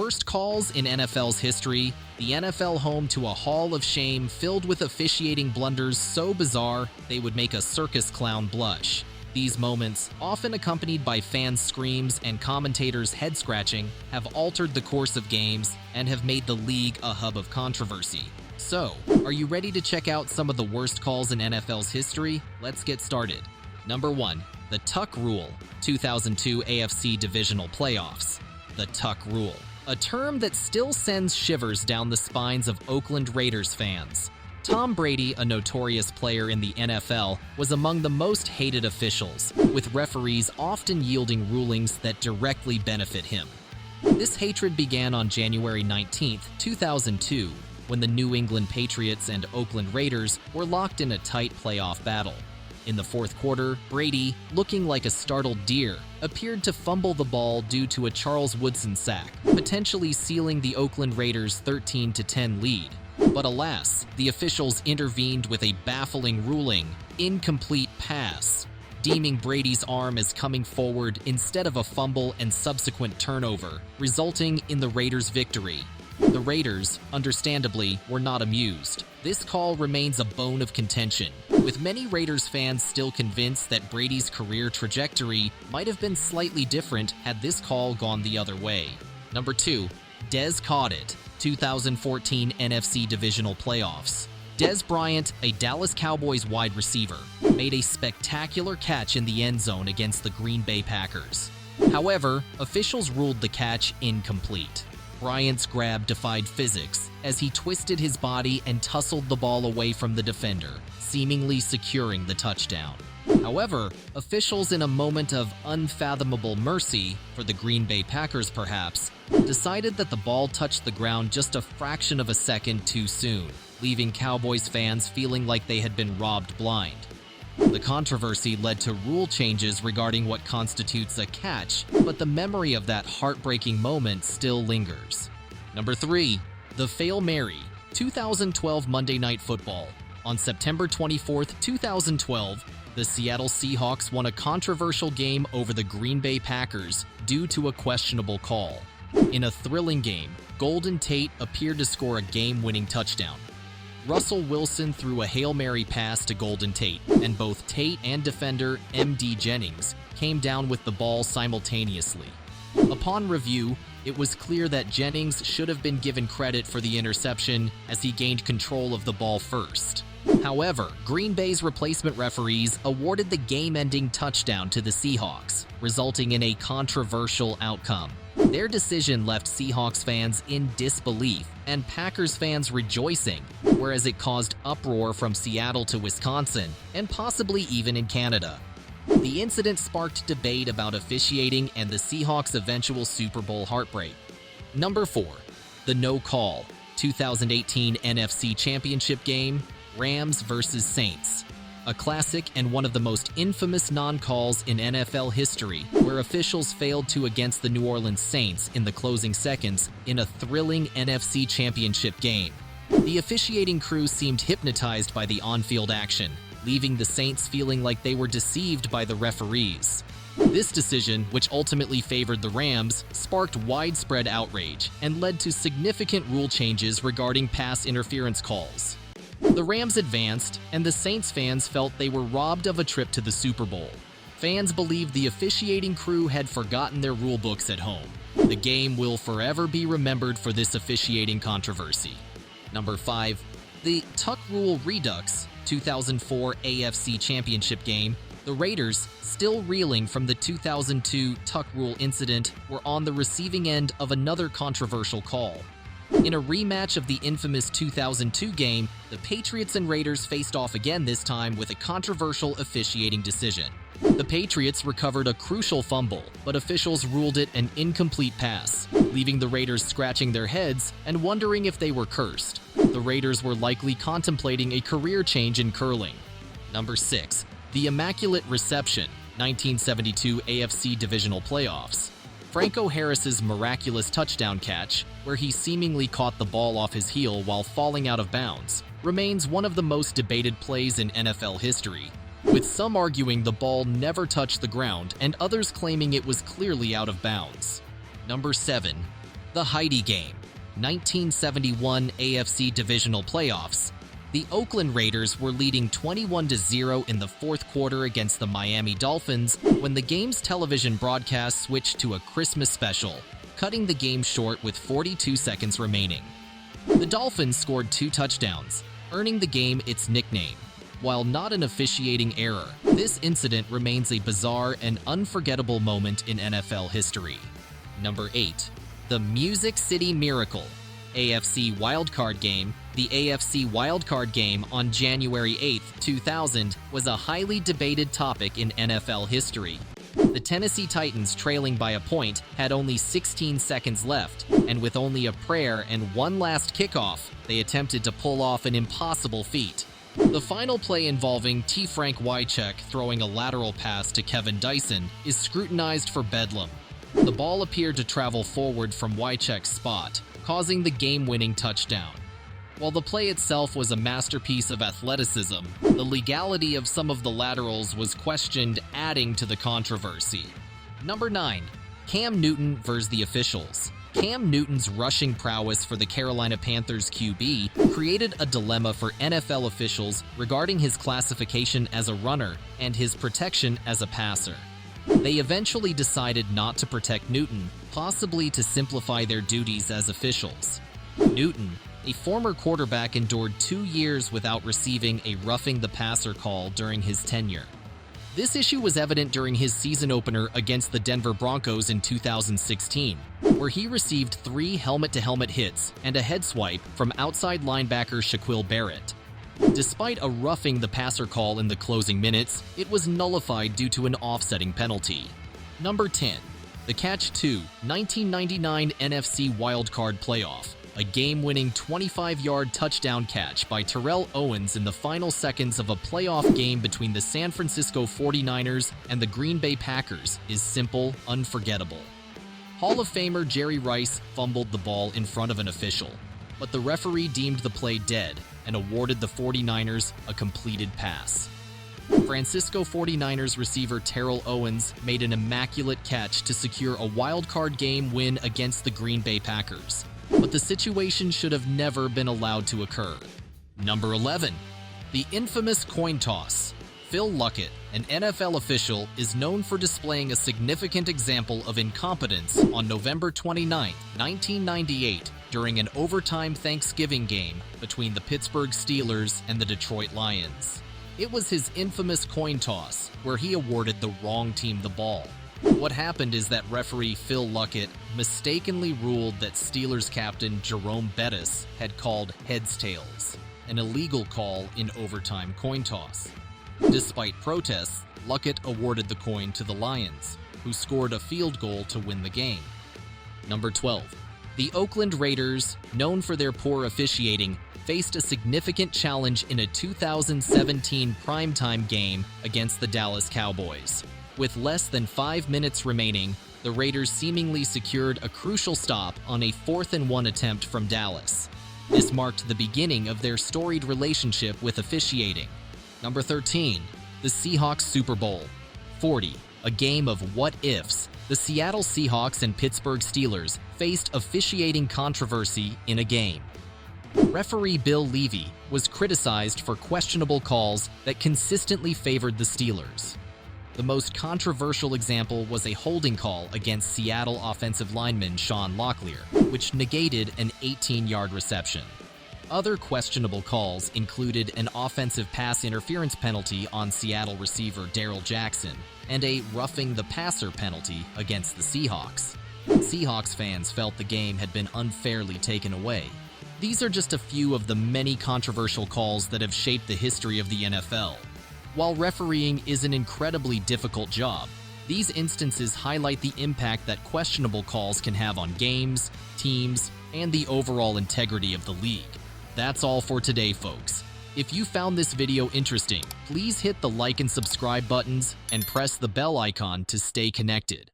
Worst calls in NFL's history, the NFL home to a hall of shame filled with officiating blunders so bizarre they would make a circus clown blush. These moments, often accompanied by fans' screams and commentators' head-scratching, have altered the course of games and have made the league a hub of controversy. So, are you ready to check out some of the worst calls in NFL's history? Let's get started. Number 1. The Tuck Rule, 2002 AFC Divisional Playoffs. The Tuck Rule, a term that still sends shivers down the spines of Oakland Raiders fans. Tom Brady, a notorious player in the NFL, was among the most hated officials, with referees often yielding rulings that directly benefit him. This hatred began on January 19, 2002, when the New England Patriots and Oakland Raiders were locked in a tight playoff battle. In the fourth quarter, Brady, looking like a startled deer, appeared to fumble the ball due to a Charles Woodson sack, potentially sealing the Oakland Raiders' 13-10 lead. But alas, the officials intervened with a baffling ruling, incomplete pass, deeming Brady's arm as coming forward instead of a fumble and subsequent turnover, resulting in the Raiders' victory. The Raiders, understandably, were not amused. This call remains a bone of contention, with many Raiders fans still convinced that Brady's career trajectory might have been slightly different had this call gone the other way. Number 2. Dez Caught It, 2014 NFC Divisional Playoffs. Dez Bryant, a Dallas Cowboys wide receiver, made a spectacular catch in the end zone against the Green Bay Packers. However, officials ruled the catch incomplete. Bryant's grab defied physics as he twisted his body and tussled the ball away from the defender, seemingly securing the touchdown. However, officials, in a moment of unfathomable mercy, for the Green Bay Packers perhaps, decided that the ball touched the ground just a fraction of a second too soon, leaving Cowboys fans feeling like they had been robbed blind. The controversy led to rule changes regarding what constitutes a catch, but the memory of that heartbreaking moment still lingers. Number 3. The Fail Mary, 2012 Monday Night Football. On September 24, 2012, the Seattle Seahawks won a controversial game over the Green Bay Packers due to a questionable call. In a thrilling game, Golden Tate appeared to score a game-winning touchdown. Russell Wilson threw a Hail Mary pass to Golden Tate, and both Tate and defender M.D. Jennings came down with the ball simultaneously. Upon review, it was clear that Jennings should have been given credit for the interception as he gained control of the ball first. However, Green Bay's replacement referees awarded the game-ending touchdown to the Seahawks, resulting in a controversial outcome. Their decision left Seahawks fans in disbelief and Packers fans rejoicing, whereas it caused uproar from Seattle to Wisconsin and possibly even in Canada. The incident sparked debate about officiating and the Seahawks' eventual Super Bowl heartbreak. Number 4. The No Call, 2018 NFC Championship game, Rams vs. Saints. A classic and one of the most infamous non-calls in NFL history, where officials failed to against the New Orleans Saints in the closing seconds in a thrilling NFC Championship game. The officiating crew seemed hypnotized by the on-field action, leaving the Saints feeling like they were deceived by the referees. This decision, which ultimately favored the Rams, sparked widespread outrage and led to significant rule changes regarding pass interference calls. The Rams advanced, and the Saints fans felt they were robbed of a trip to the Super Bowl. Fans believed the officiating crew had forgotten their rule books at home. The game will forever be remembered for this officiating controversy. Number 5. The Tuck Rule Redux, 2004 AFC Championship game. The Raiders, still reeling from the 2002 Tuck Rule incident, were on the receiving end of another controversial call. In a rematch of the infamous 2002 game, the Patriots and Raiders faced off again, this time with a controversial officiating decision. The Patriots recovered a crucial fumble, but officials ruled it an incomplete pass, leaving the Raiders scratching their heads and wondering if they were cursed. The Raiders were likely contemplating a career change in curling. Number 6. The Immaculate Reception, 1972 AFC Divisional Playoffs. Franco Harris's miraculous touchdown catch, where he seemingly caught the ball off his heel while falling out of bounds, remains one of the most debated plays in NFL history, with some arguing the ball never touched the ground and others claiming it was clearly out of bounds. Number 7. The Heidi Game, 1971 AFC Divisional Playoffs. The Oakland Raiders were leading 21-0 in the fourth quarter against the Miami Dolphins when the game's television broadcast switched to a Christmas special, cutting the game short with 42 seconds remaining. The Dolphins scored 2 touchdowns, earning the game its nickname. While not an officiating error, this incident remains a bizarre and unforgettable moment in NFL history. Number 8. The Music City Miracle, AFC Wildcard Game. The AFC Wildcard Game on January 8, 2000 was a highly debated topic in NFL history. The Tennessee Titans, trailing by a point, had only 16 seconds left, and with only a prayer and one last kickoff, they attempted to pull off an impossible feat. The final play, involving T. Frank Wycheck throwing a lateral pass to Kevin Dyson, is scrutinized for bedlam. The ball appeared to travel forward from Wycheck's spot, causing the game-winning touchdown. While the play itself was a masterpiece of athleticism, the legality of some of the laterals was questioned, adding to the controversy. Number 9. Cam Newton versus the officials. Cam Newton's rushing prowess for the Carolina Panthers QB created a dilemma for NFL officials regarding his classification as a runner and his protection as a passer. They eventually decided not to protect Newton, possibly to simplify their duties as officials. Newton, a former quarterback, endured 2 years without receiving a roughing the passer call during his tenure. This issue was evident during his season opener against the Denver Broncos in 2016, where he received 3 helmet-to-helmet hits and a head swipe from outside linebacker Shaquille Barrett. Despite a roughing the passer call in the closing minutes, it was nullified due to an offsetting penalty. Number 10. The Catch-2 1999 NFC Wildcard Playoff. A game-winning 25-yard touchdown catch by Terrell Owens in the final seconds of a playoff game between the San Francisco 49ers and the Green Bay Packers is simple, unforgettable. Hall of Famer Jerry Rice fumbled the ball in front of an official, but the referee deemed the play dead and awarded the 49ers a completed pass. Francisco 49ers receiver Terrell Owens made an immaculate catch to secure a wild-card game win against the Green Bay Packers, but the situation should have never been allowed to occur. Number 11. The infamous coin toss. Phil Luckett, an NFL official, is known for displaying a significant example of incompetence on November 29, 1998, during an overtime Thanksgiving game between the Pittsburgh Steelers and the Detroit Lions. It was his infamous coin toss, where he awarded the wrong team the ball. What happened is that referee Phil Luckett mistakenly ruled that Steelers captain Jerome Bettis had called heads-tails, an illegal call in overtime coin toss. Despite protests, Luckett awarded the coin to the Lions, who scored a field goal to win the game. Number 12. The Oakland Raiders, known for their poor officiating, faced a significant challenge in a 2017 primetime game against the Dallas Cowboys. With less than 5 minutes remaining, the Raiders seemingly secured a crucial stop on a 4th-and-1 attempt from Dallas. This marked the beginning of their storied relationship with officiating. Number 13. The Seahawks Super Bowl 40, a game of what-ifs. The Seattle Seahawks and Pittsburgh Steelers faced officiating controversy in a game. Referee Bill Levy was criticized for questionable calls that consistently favored the Steelers. The most controversial example was a holding call against Seattle offensive lineman Sean Locklear, which negated an 18-yard reception. Other questionable calls included an offensive pass interference penalty on Seattle receiver Darrell Jackson and a roughing the passer penalty against the Seahawks. Seahawks fans felt the game had been unfairly taken away. These are just a few of the many controversial calls that have shaped the history of the NFL. While refereeing is an incredibly difficult job, these instances highlight the impact that questionable calls can have on games, teams, and the overall integrity of the league. That's all for today, folks. If you found this video interesting, please hit the like and subscribe buttons and press the bell icon to stay connected.